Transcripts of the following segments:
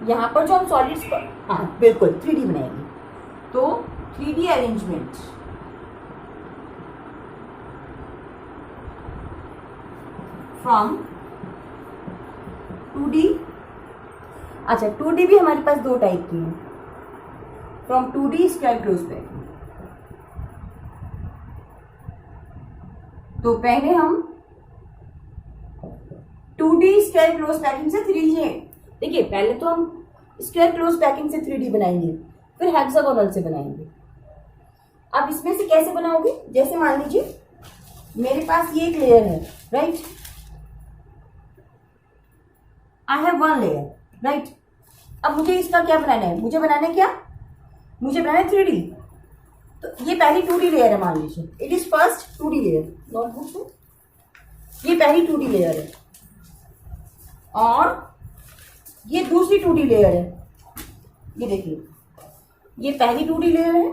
यहाँ पर जो हम सॉलिड्स पर, हाँ बिल्कुल 3D बनाएंगे। तो 3D अरेंजमेंट, फ्रॉम 2D, अच्छा 2D भी हमारे पास दो टाइप की है, from 2D square close packing. तो पहले हम 2D स्क्वायर क्लोज पैकिंग से 3D, देखिए पहले तो हम स्क्वायर क्लोज पैकिंग से 3D बनाएंगे, फिर हेक्सागोनल से बनाएंगे। अब इसमें से कैसे बनाओगे, जैसे मान लीजिए मेरे पास ये एक लेयर है, right, I have one layer, right. अब मुझे इसका क्या बनाना है, मुझे बनाना है क्या, मुझे बनाना है 3D। तो ये पहली 2D लेयर है, मान लीजिए it is first 2D layer, notebook से ये पहली 2D लेयर है, और ये दूसरी 2D लेयर है। ये देखिए ये पहली 2D लेयर है,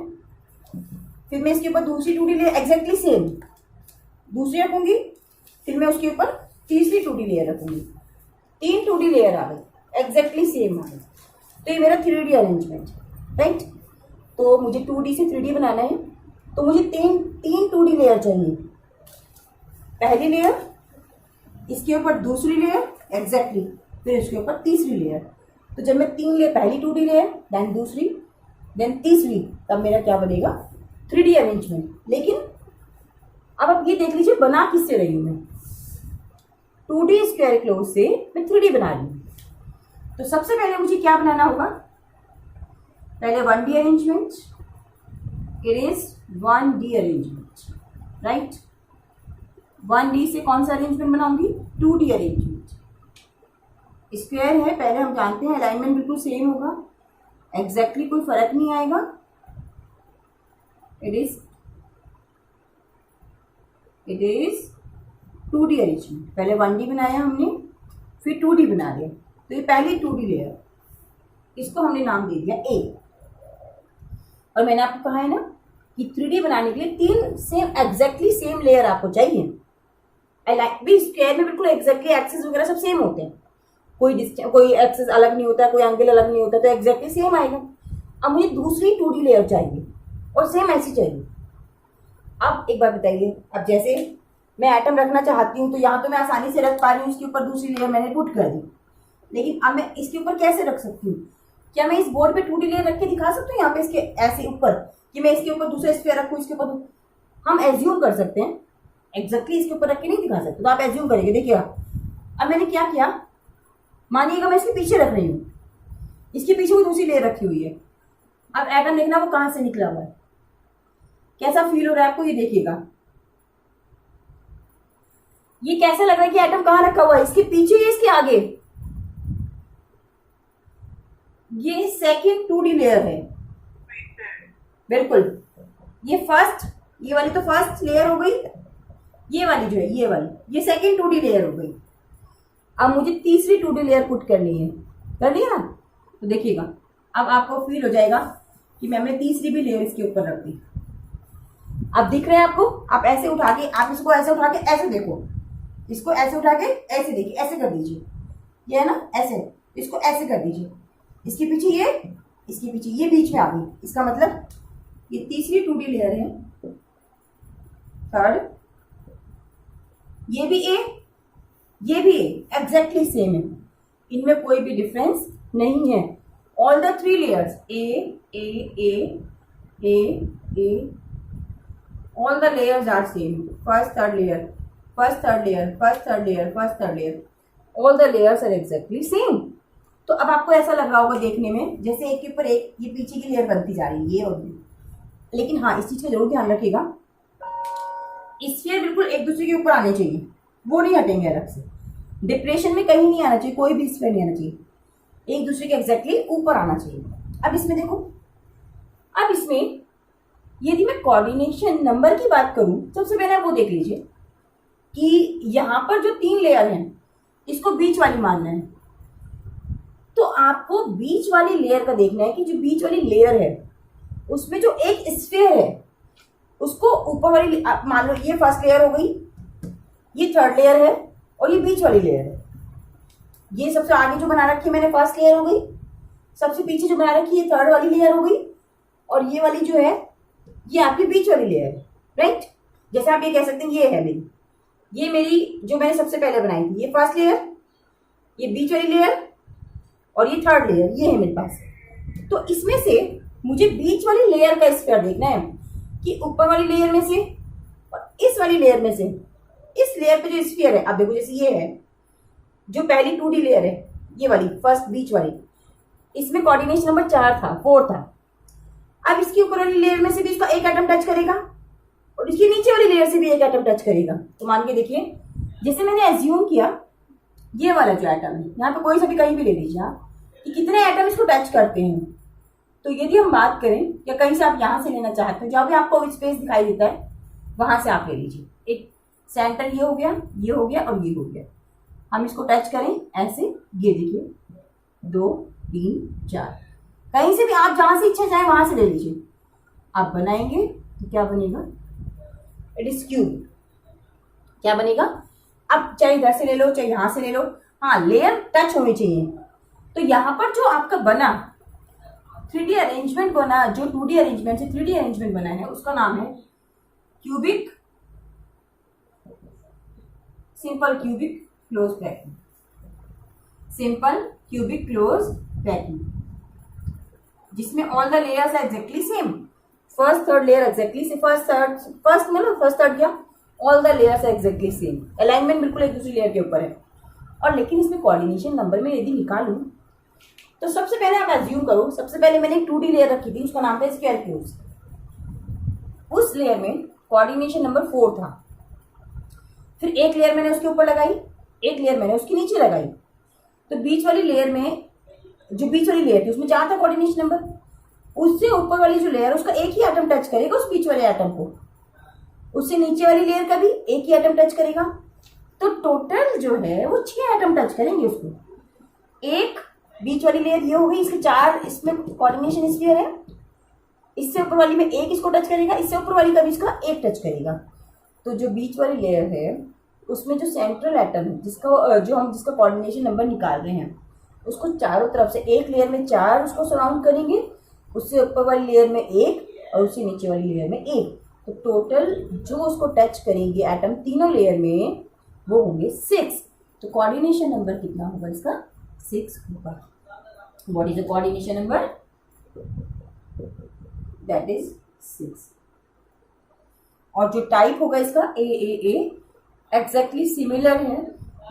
फिर मैं इसके ऊपर दूसरी 2D लेयर एग्जैक्टली सेम दूसरी रखूंगी, फिर मैं उसके ऊपर तीसरी 2D लेयर रखूंगी। 3 2D लेयर आ गई एग्जैक्टली सेम आ गई। तो ये मेरा 3D अरेंजमेंट, राइट। तो मुझे 2D से 3D बनाना है, तो मुझे तीन 2D लेयर चाहिए। पहली लेयर, इसके ऊपर दूसरी लेयर एग्जैक्टली, फिर इसके ऊपर तीसरी लेयर। तो जब मैं 3 लेयर, पहली 2D लेयर, देन दूसरी, देन तीसरी, तब मेरा क्या बनेगा 3D अरेंजमेंट। लेकिन अब आप ये देख लीजिए बना किससे रही हूं मैं, 2D स्क्वायर क्लोज से मैं 3D बना रही हूँ। तो सबसे पहले मुझे क्या बनाना होगा, पहले 1D arrangement, it is 1D arrangement, right. 1D से कौन सा अरेंजमेंट बनाऊंगी, 2D अरेंजमेंट। स्क्वायर है, पहले हम जानते हैं अलाइनमेंट बिल्कुल सेम होगा, एग्जैक्टली कोई फर्क नहीं आएगा। It is 2D arrangement. पहले 1D बनाया हमने, फिर 2D बना लिया। तो ये पहली 2D लेयर, इसको हमने नाम दे दिया A। और मैंने आपको कहा है ना कि 3D बनाने के लिए 3 सेम एग्जैक्टली सेम लेयर आपको चाहिए। भी स्क्वायर में बिल्कुल एग्जैक्टली एक्सेस वगैरह सब सेम होते हैं, कोई एक्सेस अलग नहीं होता, कोई एंगल अलग नहीं होता, तो एग्जैक्टली सेम आएगा। अब मुझे दूसरी 2D लेयर चाहिए और सेम ऐसी चाहिए। अब एक बात बताइए, अब जैसे मैं एटम रखना चाहती हूँ, तो यहाँ तो मैं आसानी से रख पा रही हूँ, इसके ऊपर दूसरी लेयर मैंने पुट कर दी। लेकिन अब मैं इसके ऊपर कैसे रख सकती हूँ, क्या मैं इस बोर्ड पे 2D लेयर रख के दिखा सकती हूँ यहाँ पे इसके ऐसे ऊपर, कि मैं इसके ऊपर दूसरा स्फीयर रखूँ, इसके ऊपर हम एज्यूम कर सकते हैं, एग्जैक्टली इसके ऊपर रख के नहीं दिखा सकते। तो आप एज्यूम करेंगे, देखिएगा अब मैंने क्या किया, मानिएगा मैं इसके पीछे रख रही हूँ, इसके पीछे वो दूसरी लेयर रखी हुई है। अब एटम देखना वो कहाँ से निकला हुआ है, कैसा फील हो रहा है आपको, ये देखिएगा ये कैसा लग रहा है कि एटम कहाँ रखा हुआ है, इसके पीछे या इसके आगे। ये सेकंड 2D लेयर है, बिल्कुल। ये फर्स्ट, ये वाली तो फर्स्ट लेयर हो गई, ये वाली जो है ये वाली, ये सेकंड 2D लेयर हो गई। अब मुझे तीसरी 2D लेयर पुट करनी है, कर लिया ना। तो देखिएगा अब आपको फील हो जाएगा कि मैंने तीसरी भी लेयर इसके ऊपर रख दी। अब दिख रहा है आपको, आप ऐसे उठा के, आप इसको ऐसे उठा के ऐसे देखो, इसको ऐसे उठा के ऐसे देखिए, ऐसे कर दीजिए, ये है ना ऐसे, इसको ऐसे कर दीजिए, इसके पीछे ये, इसके पीछे ये बीच में आ गई। इसका मतलब ये तीसरी 2D लेयर है, थर्ड, ये भी ए, ये भी एग्जैक्टली सेम है, इनमें कोई भी डिफरेंस नहीं है। All the 3 layers A, all the layers are same, first third layer, first third layer, first third layer, first third layer, all the layers are exactly same। तो अब आपको ऐसा लग रहा होगा देखने में जैसे एक के ऊपर एक ये पीछे की लेयर बनती जा रही है, ये और ये। लेकिन हाँ, इस चीज का जरूर ध्यान रखिएगा, स्फीयर बिल्कुल एक दूसरे के ऊपर आने चाहिए, वो नहीं हटेंगे अलग से, डिप्रेशन में कहीं नहीं आना चाहिए, कोई भी स्फीयर नहीं आना चाहिए, एक दूसरे के एग्जैक्टली ऊपर आना चाहिए। अब इसमें देखो, अब इसमें यदि मैं कोऑर्डिनेशन नंबर की बात करूं, सबसे पहले वो देख लीजिए कि यहाँ पर जो 3 लेयर हैं, इसको बीच वाली मानना है। तो आपको बीच वाली लेयर का देखना है कि जो बीच वाली लेयर है उसमें जो एक स्फीयर है उसको ऊपर वाली, मान लो ये फर्स्ट लेयर हो गई, ये थर्ड लेयर है और ये बीच वाली लेयर है। ये सबसे आगे जो बना रखी है मैंने फर्स्ट लेयर हो गई, सबसे पीछे जो बना रखी है थर्ड वाली लेयर हो गई, और ये वाली जो है ये आपकी बीच वाली लेयर है, राइट। जैसे आप ये कह सकते हैं ये है मेरी, ये मेरी जो मैंने सबसे पहले बनाई थी, ये फर्स्ट लेयर, ये बीच वाली लेयर और ये थर्ड लेयर, ये है मेरे पास। तो इसमें से मुझे बीच वाली लेयर का स्क्वायर देखना है कि ऊपर वाली लेयर में से और इस वाली लेयर में से इस लेयर पे जो स्फीयर है, अब देखो जैसे ये है जो पहली 2D लेयर है, ये वाली फर्स्ट बीच वाली, इसमें कोऑर्डिनेशन नंबर 4 था। अब इसकी ऊपर वाली लेयर में से भी इसका एक एटम टच करेगा और इसकी नीचे वाली लेयर से भी एक एटम टच करेगा। तो मान के देखिए, जैसे मैंने एज्यूम किया ये वाला जो एटम है, यहाँ पे कोई सा भी कहीं भी ले लीजिए आप, कि कितने एटम इसको टच करते हैं। तो यदि हम बात करें, या कहीं से आप यहाँ से लेना चाहते हो, जहाँ भी आपको स्पेस दिखाई देता है वहां से आप ले लीजिए। एक सेंटर ये हो गया, ये हो गया और ये हो गया। हम इसको टच करें ऐसे, ये देखिए 2 3 4, कहीं से भी आप जहां से इच्छा जाए वहां से ले लीजिए। आप बनाएंगे तो क्या बनेगा, इट इज क्यूब। क्या बनेगा, अब चाहे इधर से ले लो चाहे यहां से ले लो, हाँ लेयर टच होनी चाहिए। तो यहाँ पर जो आपका बना 3D अरेंजमेंट बना, जो 2D अरेंजमेंट से 3D अरेंजमेंट बना है, उसका नाम है cubic, simple cubic close packing. Simple cubic close packing, जिसमें all the layers are exactly same. First third layer exactly से फर्स्ट थर्ड क्या, all the layers are exactly same, alignment बिल्कुल एक दूसरी लेयर के ऊपर है। और लेकिन इसमें कोऑर्डिनेशन नंबर में यदि निकालूं तो सबसे पहले आप एज्यूम करो, सबसे पहले मैंने एक 2D लेयर रखी थी, उसका नाम था स्क्वायर क्लोज। उस लेयर में कोऑर्डिनेशन नंबर 4 था। फिर एक लेयर मैंने उसके ऊपर लगाई, एक लेयर मैंने उसके नीचे लगाई। तो बीच वाली लेयर में, जो बीच वाली लेयर थी उसमें 4 था कोऑर्डिनेशन नंबर। उससे ऊपर वाली जो लेयर, उसका एक ही एटम टच करेगा उस बीच वाले एटम को, उससे नीचे वाली लेयर का भी एक ही एटम टच करेगा। तो टोटल जो है वो 6 एटम टच करेंगे उसको। एक बीच वाली लेयर ये हो गई, इसके 4 इसमें कोऑर्डिनेशन स्फीयर है, इससे ऊपर वाली में एक इसको टच करेगा, इससे ऊपर वाली का भी इसका एक टच करेगा। तो जो बीच वाली लेयर है उसमें जो सेंट्रल एटम है, जिसका कोऑर्डिनेशन नंबर निकाल रहे हैं, उसको चारों तरफ से एक लेयर में 4 उसको सराउंड करेंगे, उससे ऊपर वाली लेयर में 1 और उससे नीचे वाली लेयर में 1। तो टोटल जो उसको टच करेंगे एटम तीनों लेयर में वो होंगे 6। तो कोऑर्डिनेशन नंबर कितना होगा इसका, 6 होगा। What is the coordination number, that is 6। और जो टाइप होगा इसका ए एग्जैक्टली सिमिलर है,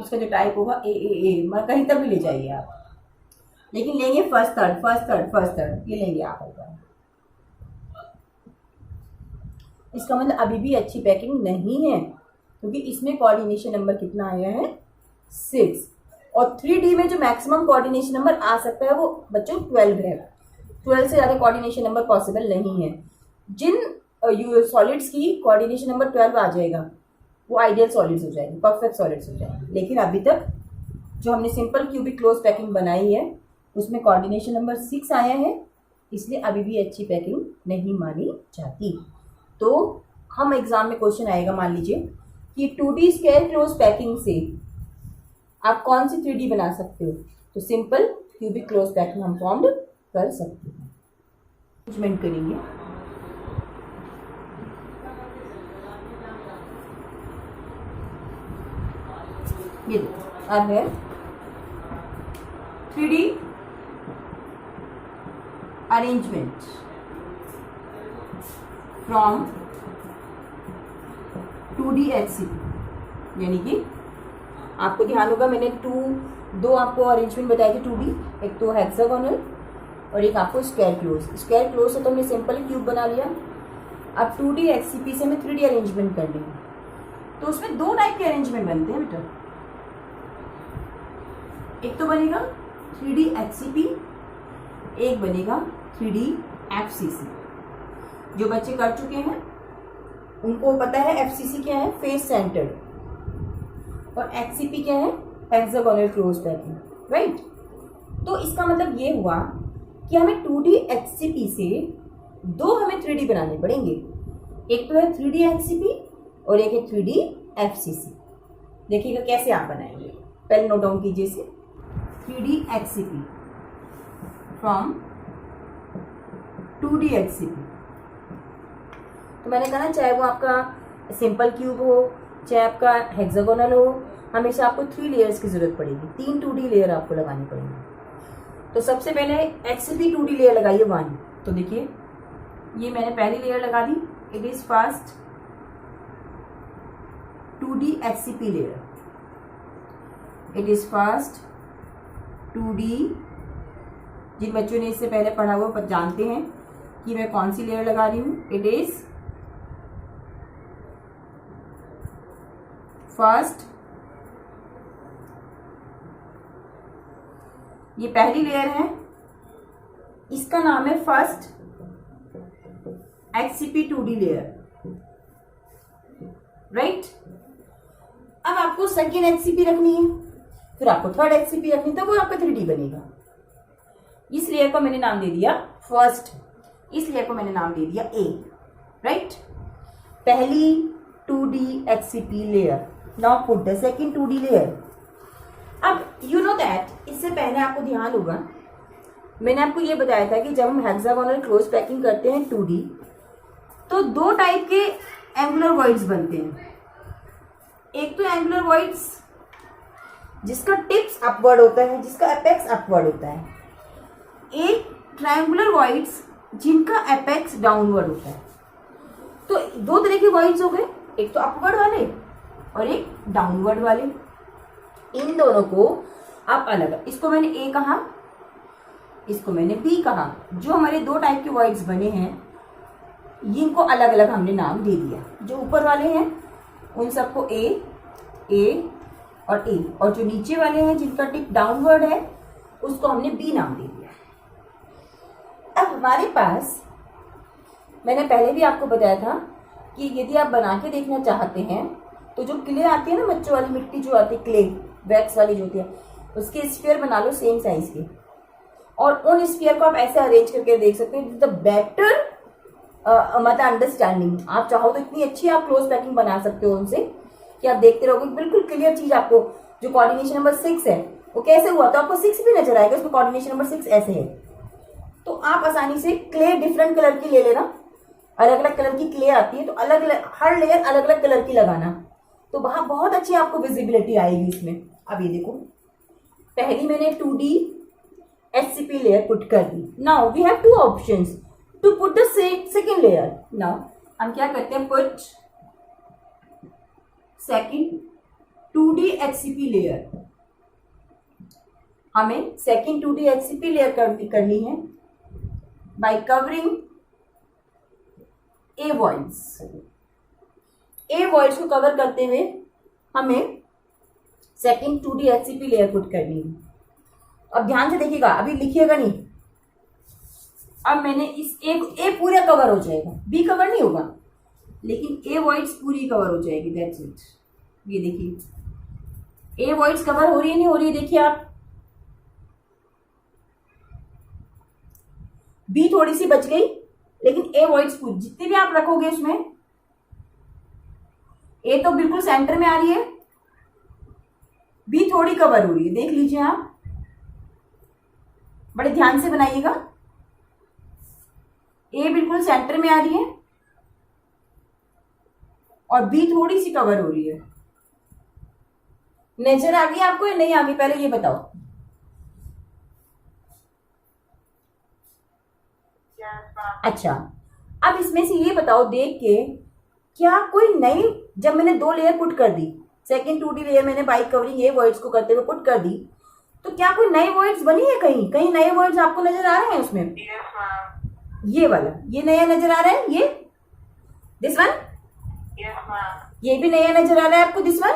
इसका जो टाइप होगा ए मतलब कहीं तक भी ले जाइए आप, लेकिन लेंगे फर्स्ट थर्ड ये लेंगे आप। इसका मतलब अभी भी अच्छी पैकिंग नहीं है, क्योंकि इसमें कोऑर्डिनेशन नंबर कितना आया है, 6। और 3D में जो मैक्सिमम कोऑर्डिनेशन नंबर आ सकता है वो बच्चों 12 है। 12 से ज़्यादा कोऑर्डिनेशन नंबर पॉसिबल नहीं है। जिन सॉलिड्स की कोऑर्डिनेशन नंबर 12 आ जाएगा वो आइडियल सॉलिड्स हो जाएंगे, परफेक्ट सॉलिड्स हो जाएंगे। लेकिन अभी तक जो हमने सिंपल क्यूबिक क्लोज पैकिंग बनाई है उसमें कोऑर्डिनेशन नंबर 6 आया है, इसलिए अभी भी अच्छी पैकिंग नहीं मानी जाती। तो हम एग्जाम में क्वेश्चन आएगा, मान लीजिए कि 2D स्क्वायर क्लोज पैकिंग से आप कौन सी 3D बना सकते हो, तो सिंपल क्यूबिक क्लोज पैकिंग हम फॉर्म कर सकते हैं। अरेंजमेंट करेंगे, ये देखो अब है 3D arrangement from 2D HCP, यानी कि आपको ध्यान होगा मैंने दो आपको अरेंजमेंट बताई थी 2D, एक तो हेक्सागोनल और एक आपको स्क्वायर क्लोज। स्क्वायर क्लोज से तो हमने सिंपल क्यूब बना लिया। अब 2D HCP से हमें 3D अरेंजमेंट करनी है, तो उसमें 2 टाइप के अरेंजमेंट बनते हैं बेटा। एक तो बनेगा 3D HCP, एक बनेगा 3D FCC। जो बच्चे कर चुके हैं उनको पता है FCC क्या है, फेस सेंटर्ड, और HCP क्या है, हेक्सागोनल क्लोज पैकिंग, राइट। तो इसका मतलब ये हुआ कि हमें 2D HCP से 2 हमें 3D बनाने पड़ेंगे। एक तो है 3D HCP और एक है 3D FCC। देखिएगा कैसे आप बनाएंगे, पहले नोट डाउन कीजिए इसे। 3D HCP from 2D HCP। तो मैंने कहा ना, चाहे वो आपका सिंपल क्यूब हो, चाहे आपका हेक्सागोनल हो, हमेशा आपको 3 लेयर्स की जरूरत पड़ेगी। 3 2D लेयर आपको लगानी पड़ेगी। तो सबसे पहले HCP 2D लेयर लगाइए 1। तो देखिए ये मैंने पहली लेयर लगा दी। It is first 2D HCP layer. It is first 2D। जिन बच्चों ने इससे पहले पढ़ा हुआ जानते हैं कि मैं कौन सी लेयर लगा रही हूं। इट इज फर्स्ट, ये पहली लेयर है, इसका नाम है first HCP 2D layer, right. अब आपको सेकेंड HCP रखनी है, फिर आपको थर्ड HCP रखनी है, तो वो आपका 3D बनेगा। इस लेयर को मैंने नाम दे दिया फर्स्ट, इस लेयर को मैंने नाम दे दिया A, राइट। पहली 2D HCP layer. Now put the second 2D layer. अब यू नो दैट, इससे पहले आपको ध्यान होगा मैंने आपको ये बताया था कि जब हम हेक्सागोनल क्लोज पैकिंग करते हैं 2D, तो 2 टाइप के एंगुलर वॉइड्स बनते हैं। एक तो एंगुलर वॉइड्स जिसका टिप्स अपवर्ड होता है, जिसका एपेक्स अपवर्ड होता है। एक ट्रायंगुलर वॉइड्स जिनका एपेक्स डाउनवर्ड होता है। तो 2 तरह के वॉइड्स हो गए, एक तो अपवर्ड वाले और एक डाउनवर्ड वाले। इन दोनों को आप अलग, इसको मैंने A कहा, इसको मैंने B कहा। जो हमारे 2 टाइप के वॉइड्स बने हैं, इनको अलग अलग हमने नाम दे दिया। जो ऊपर वाले हैं उन सबको A और A, और जो नीचे वाले हैं जिनका टिप डाउनवर्ड है उसको हमने B नाम दे दिया। अब हमारे पास, मैंने पहले भी आपको बताया था कि यदि आप बना के देखना चाहते हैं तो जो क्ले आती है ना, बच्चों वाली मिट्टी जो आती है, क्ले वैक्स वाली जो होती है, उसके स्फीयर बना लो सेम साइज के, और उन स्फीयर को आप ऐसे अरेंज करके देख सकते हैं। द बेटर मतलब अंडरस्टैंडिंग, आप चाहो तो इतनी अच्छी आप क्लोज पैकिंग बना सकते हो उनसे कि आप देखते रहोगे बिल्कुल क्लियर चीज। आपको जो कोऑर्डिनेशन नंबर 6 है वो कैसे हुआ, तो आपको 6 भी नजर आएगा, उसमें कोऑर्डिनेशन नंबर 6 ऐसे है। तो आप आसानी से क्ले डिफरेंट कलर की ले लेना, अलग अलग कलर की क्ले आती है, तो अलग अलग हर लेयर अलग अलग कलर की लगाना, तो वहां बहुत अच्छी आपको विजिबिलिटी आएगी इसमें। अब ये देखो, पहली मैंने 2D HCP लेयर पुट कर दी। Now we have 2 options to put the second layer. Now हम क्या करते हैं, put second 2D HCP layer. हमें सेकेंड 2D HCP लेयर करनी है by covering A voids. A voids को कवर करते हुए हमें second 2D HCP layer put करनी है। अब ध्यान से देखिएगा, अभी लिखिएगा नहीं। अब मैंने इस A पूरा कवर हो जाएगा, B कवर नहीं होगा, लेकिन A वॉइड्स पूरी कवर हो जाएगी, दैट्स इट। ये देखिए A वॉइड्स कवर हो रही है, नहीं हो रही है, देखिए आप। B थोड़ी सी बच गई, लेकिन A वॉइड्स पूरी, जितने भी आप रखोगे उसमें, A तो बिल्कुल सेंटर में आ रही है, B थोड़ी कवर हो रही है, देख लीजिए आप, बड़े ध्यान से बनाइएगा। A बिल्कुल सेंटर में आ रही है और B थोड़ी सी कवर हो रही है। नजर आ गई आपको या नहीं आ गई, पहले ये बताओ। अच्छा, अब इसमें से ये बताओ देख के, क्या कोई नई, जब मैंने 2 लेयर पुट कर दी, सेकेंड 2D लेयर मैंने बाई कवरिंग A वॉइड्स को करते हुए पुट कर दी, तो क्या कोई नए वॉइड्स बनी है? कहीं कहीं नए वॉइड्स आपको नजर आ रहे हैं उसमें? ये वाला, ये नया नजर आ रहा है, ये दिस वन, ये भी नया नजर आ रहा है आपको, दिस वन।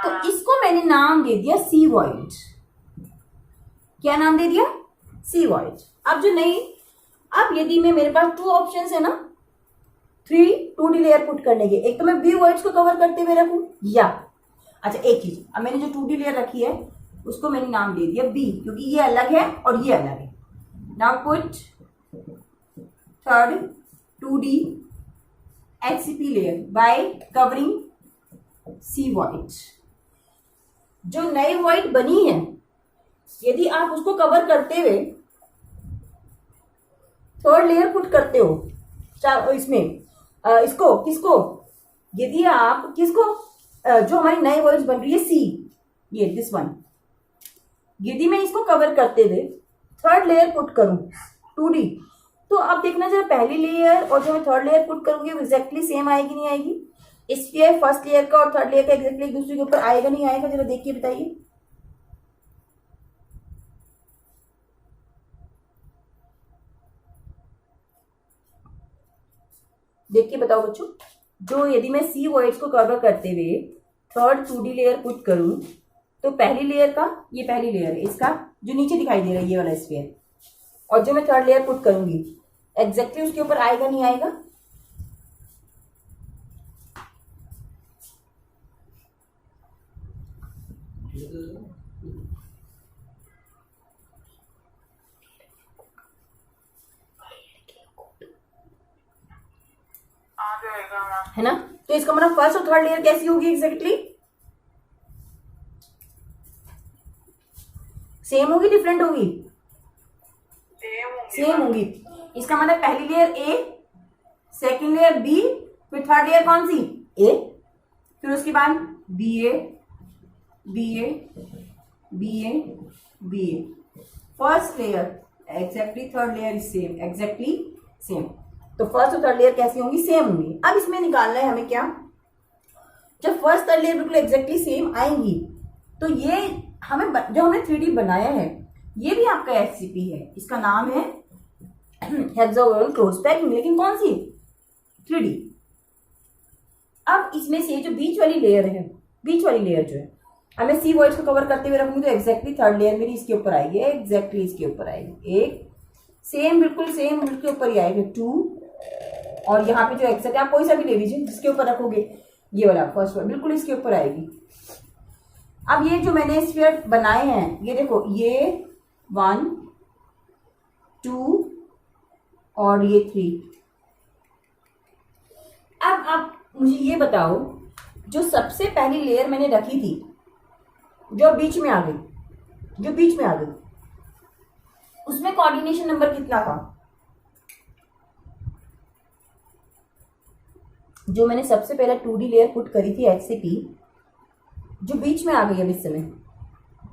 तो इसको मैंने नाम दे दिया C वॉइड। क्या नाम दे दिया? C void. अब जो नई, अब यदि मैं, मेरे पास 2 ऑप्शंस है ना 3 2D लेयर पुट करने के, एक तो मैं B वॉइड्स को कवर करते हुए रखूं, या अच्छा एक चीज, अब मैंने जो 2D लेयर रखी है उसको मैंने नाम दे दिया B, क्योंकि ये अलग है और ये अलग है। Now put third 2D HCP layer by covering C void. जो नई वॉइड बनी है यदि आप उसको कवर करते हुए थर्ड लेयर पुट करते हो इसमें इसको किसको, यदि आप किसको जो हमारी नई वर्ड्स बन रही है सी, ये दिस वन, यदि मैं इसको कवर करते हुए थर्ड लेयर पुट करूं 2D, तो अब देखना जरा पहली लेयर और जो मैं थर्ड लेयर पुट करूंगी वो एग्जैक्टली सेम आएगी नहीं आएगी? स्फीयर फर्स्ट लेयर का और थर्ड लेयर का एग्जैक्टली एक दूसरे के ऊपर आएगा नहीं आएगा? जरा देख के बताइए। देख के बताओ बच्चों। जो यदि मैं सी वर्ड्स को कवर करते हुए थर्ड 2D लेयर पुट करूं तो पहली लेयर का, ये पहली लेयर है इसका जो नीचे दिखाई दे रहा है ये वाला स्फीयर, और जो मैं थर्ड लेयर पुट करूंगी एग्जैक्टली उसके ऊपर आएगा नहीं आएगा? है ना? तो इसका मतलब फर्स्ट और थर्ड लेयर कैसी होगी एग्जैक्टली? सेम होगी डिफरेंट होगी? सेम होगी। इसका मतलब पहली layer A, second layer B, फिर थर्ड लेयर कौन सी? ए, फिर उसके बाद B A B A B A B A, first layer exactly, third layer same exactly same. तो फर्स्ट और थर्ड लेयर कैसी होंगी? सेम होंगी। अब इसमें निकालना है हमें क्या, जब फर्स्ट थर्ड लेयर बिल्कुल एग्जैक्टली सेम आएंगी तो ये हमें जो हमने 3D बनाया है ये भी आपका एचसीपी है, इसका नाम है हेक्सागोनल क्लोज पैकिंग, लेकिन कौन सी? 3D। अब इसमें से जो बीच वाली लेयर है, बीच वाली लेयर जो है, अब मैं सी वर्ड्स को कवर करते हुए रखूंगी तो एग्जैक्टली थर्ड लेयर मेरी इसके ऊपर आएगी, एग्जैक्टली इसके ऊपर आएगी, एक सेम बिल्कुल सेम इसके ऊपर ही आएगी 2, और यहाँ पे जो एग्जैक्ट आप कोई सा भी ले लीजिए जिसके ऊपर रखोगे ये वाला फर्स्ट वर्ड बिल्कुल इसके ऊपर आएगी। अब ये जो मैंने स्फीयर बनाए हैं ये देखो, ये 1 2 और ये 3। अब आप मुझे ये बताओ जो सबसे पहली लेयर मैंने रखी थी जो बीच में आ गई, जो बीच में आ गई, उसमें कोऑर्डिनेशन नंबर कितना था? जो मैंने सबसे पहले 2D लेयर पुट करी थी एचसीपी, जो बीच में आ गई अब इस समय,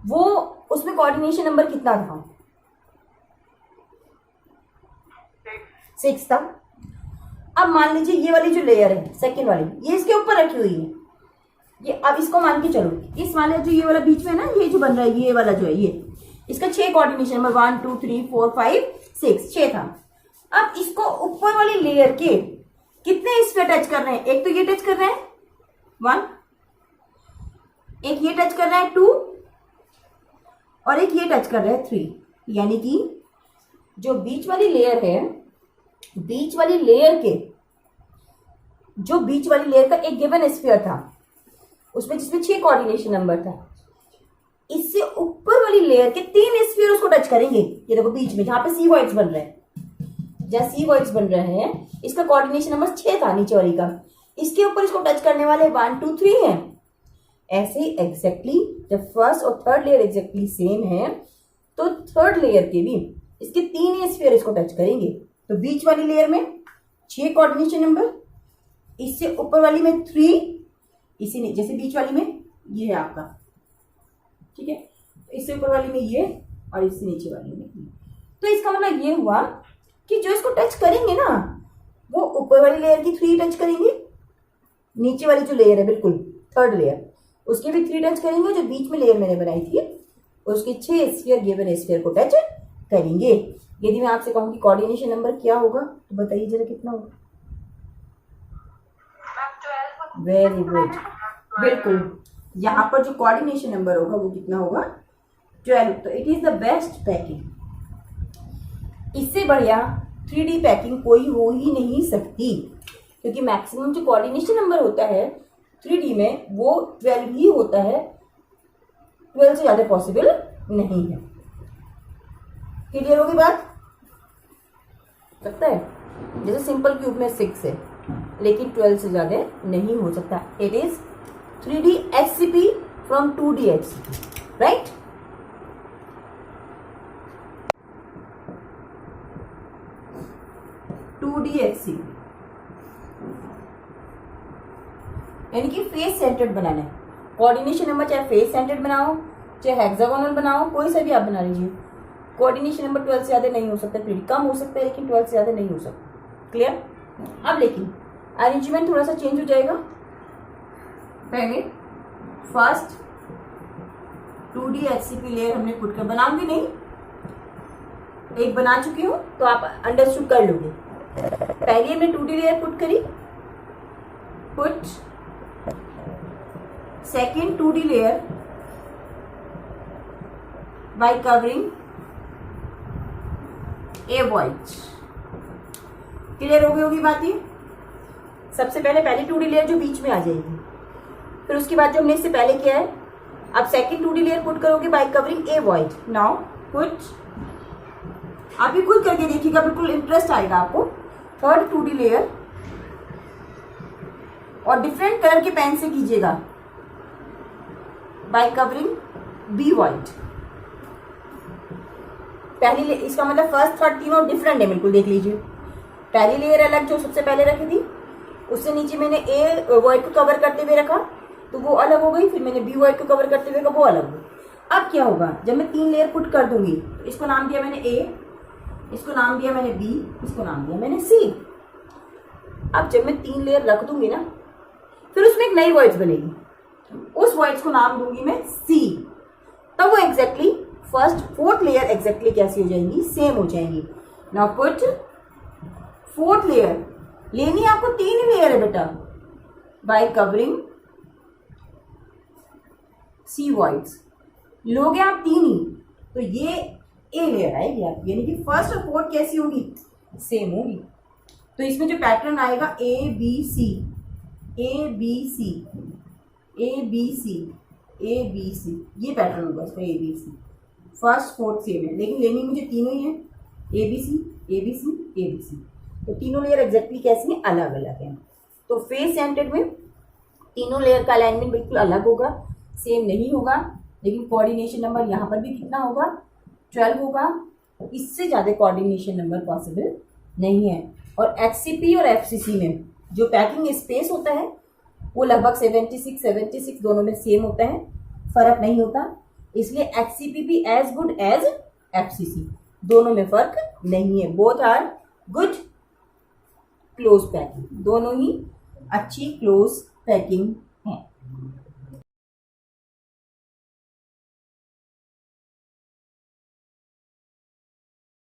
वो उसमें कोऑर्डिनेशन नंबर कितना था? 6 था। अब मान लीजिए ये वाली जो लेयर है सेकेंड वाली, ये इसके ऊपर रखी हुई है, ये अब इसको मान के चलो, इस वाले जो ये वाला बीच में है ना, ये जो बन रहा है ये वाला जो है, ये इसका 6 कोऑर्डिनेशन नंबर 1 2 3 4 5 6 6 था। अब इसको ऊपर वाली लेयर के कितने इस पे टच कर रहे हैं? एक तो ये टच कर रहे हैं 1, एक ये टच कर रहा है 2, और एक ये टच कर रहा है 3। यानी कि जो बीच वाली लेयर है, बीच वाली लेयर के, जो बीच वाली लेयर का एक गिवन स्फीयर था उसमें जिसमें 6 कोऑर्डिनेशन नंबर था, इससे ऊपर वाली लेयर के 3 स्फीयर उसको टच करेंगे। ये देखो बीच में जहां पे सी वॉइड्स बन रहे हैं, जहां सी वॉइड्स बन रहे हैं, इसका कोऑर्डिनेशन नंबर 6 था नीचे वाली का, इसके ऊपर इसको टच करने वाले 1 2 3 है। ऐसे ही एग्जैक्टली जब फर्स्ट और थर्ड लेयर एग्जैक्टली सेम है तो थर्ड लेयर के भी इसके 3 स्फीयर इसको टच करेंगे। तो बीच वाली लेयर में 6 कोऑर्डिनेशन नंबर, इससे ऊपर वाली में 3, इसी जैसे बीच वाली में ये है आपका, ठीक है, इससे ऊपर वाली में ये और इससे नीचे वाली में ये। तो इसका मतलब ये हुआ कि जो इसको टच करेंगे ना वो ऊपर वाली लेयर की 3 टच करेंगे, नीचे वाली जो लेयर है बिल्कुल थर्ड लेयर उसके भी 3 टच करेंगे, जो बीच में लेयर मैंने बनाई थी उसके 6 स्फीयर गिवन स्फीयर को टच करेंगे। यदि मैं आपसे कहूँ कि कोऑर्डिनेशन नंबर क्या होगा तो बताइए जरा कितना होगा? वेरी गुड, बिल्कुल यहाँ पर जो कोऑर्डिनेशन नंबर होगा वो कितना होगा? 12। तो it is the best packing. इससे बढ़िया 3D पैकिंग कोई हो ही नहीं सकती, क्योंकि मैक्सिमम जो कोऑर्डिनेशन नंबर होता है 3D में वो 12 ही होता है, 12 से ज़्यादा पॉसिबल नहीं है। क्लियर होगी बात? लगता है जैसे सिंपल क्यूब में 6 है लेकिन 12 से ज़्यादा नहीं हो सकता। It is 3D HCP from 2D HCP, right? 2DHC, यानी कि फेस सेंटर्ड बनाना है। कोऑर्डिनेशन नंबर चाहे फेस सेंटर्ड बनाओ चाहे हेक्सागोनल बनाओ, कोई सा भी आप बना लीजिए। कोऑर्डिनेशन नंबर 12 से ज़्यादा नहीं हो सकता, प्लीज कम हो सकता है लेकिन 12 से ज़्यादा नहीं हो सकता। क्लियर? अब लेकिन अरेंजमेंट थोड़ा सा चेंज हो जाएगा। पहले फर्स्ट 2D HCP लेयर हमने पुट कर, बनाऊंगी नहीं, एक बना चुकी हूँ तो आप अंडरस्टूड कर लोगे। पहले हमने 2D लेयर पुट करी, put second 2D layer by covering a void। Clear हो गई होगी बात ये? सबसे पहले पहली 2D लेयर जो बीच में आ जाएगी, फिर उसके बाद जो हमने इससे पहले किया है, अब सेकंड 2D लेयर पुट करोगे बाय कवरिंग ए वॉइड। नाउ पुट, आप भी खुद करके देखिएगा, बिल्कुल इंटरेस्ट आएगा आपको। थर्ड 2D लेयर और डिफरेंट कलर के पेन से कीजिएगा बाय कवरिंग बी वॉइड। पहली इसका मतलब फर्स्ट थर्ड तीनों डिफरेंट है, बिल्कुल देख लीजिए। पहली लेयर अलग जो सबसे पहले रखी थी, उससे नीचे मैंने ए वॉइड को कवर करते हुए रखा तो वो अलग हो गई, फिर मैंने बी वॉइड को कवर करते हुए रखा, वो अलग हो गई। अब क्या होगा, जब मैं 3 लेयर पुट कर दूंगी, तो इसको नाम दिया मैंने ए, इसको नाम दिया मैंने बी, इसको नाम दिया मैंने सी। अब जब मैं 3 लेयर रख दूंगी ना, फिर उसमें एक नई वॉइड्स बनेगी, उस वॉइड्स को नाम दूंगी मैं सी। तब वो exactly first fourth layer exactly कैसी हो जाएंगी, सेम हो जाएंगी। नाउ पुट फोर्थ लेयर, लेनी आपको 3 ही लेयर है बेटा, बाय कवरिंग सी वॉइड्स। लोगे आप 3 ही, तो ये ए लेयर आएगी आपकी, यानी कि फर्स्ट और फोर्थ कैसी होगी, सेम होगी। तो इसमें जो पैटर्न आएगा A B C, A B C, A B C, A B C, ये पैटर्न होगा इसका, A B C. First fourth same है, लेकिन लेनी मुझे तीनों ही है, A B C, A B C, A B C. तो तीनों लेयर एग्जैक्टली कैसी हैं, अलग अलग हैं। तो फेस सेंटर्ड में तीनों लेयर का अलाइनमेंट बिल्कुल अलग होगा, सेम नहीं होगा, लेकिन कोऑर्डिनेशन नंबर यहाँ पर भी कितना होगा, 12 होगा। इससे ज़्यादा कोऑर्डिनेशन नंबर पॉसिबल नहीं है। और HCP और FCC में जो पैकिंग स्पेस होता है वो लगभग 76 दोनों में सेम होता है, फर्क नहीं होता। इसलिए HCP भी एज गुड एज FCC, दोनों में फर्क नहीं है। Both are good close packing, दोनों ही अच्छी क्लोज पैकिंग है।